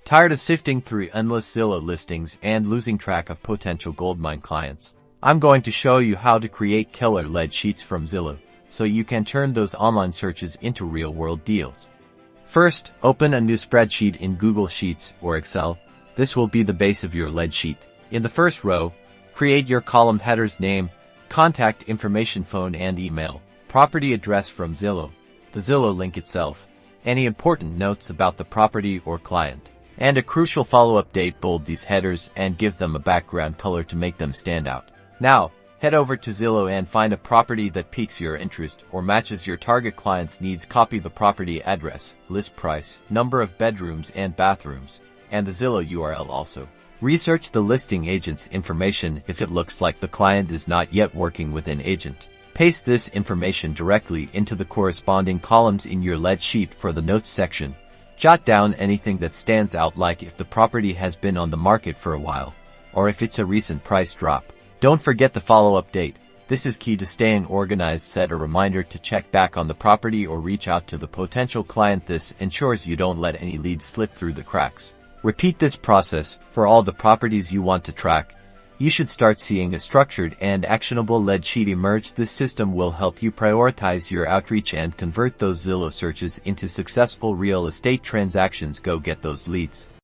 Tired of sifting through endless Zillow listings and losing track of potential goldmine clients? I'm going to show you how to create killer lead sheets from Zillow, so you can turn those online searches into real-world deals. First, open a new spreadsheet in Google Sheets or Excel. This will be the base of your lead sheet. In the first row, create your column headers: name, contact information, phone and email, property address from Zillow, the Zillow link itself, any important notes about the property or client, and a crucial follow-up date. Bold these headers and give them a background color to make them stand out. Now, head over to Zillow and find a property that piques your interest or matches your target client's needs. Copy the property address, list price, number of bedrooms and bathrooms, and the Zillow URL also. Research the listing agent's information. If it looks like the client is not yet working with an agent, paste this information directly into the corresponding columns in your lead sheet. For the notes section, jot down anything that stands out, like if the property has been on the market for a while, or if it's a recent price drop. Don't forget the follow-up date. This is key to staying organized. Set a reminder to check back on the property or reach out to the potential client. This ensures you don't let any leads slip through the cracks. Repeat this process for all the properties you want to track. You should start seeing a structured and actionable lead sheet emerge. This system will help you prioritize your outreach and convert those Zillow searches into successful real estate transactions. Go get those leads.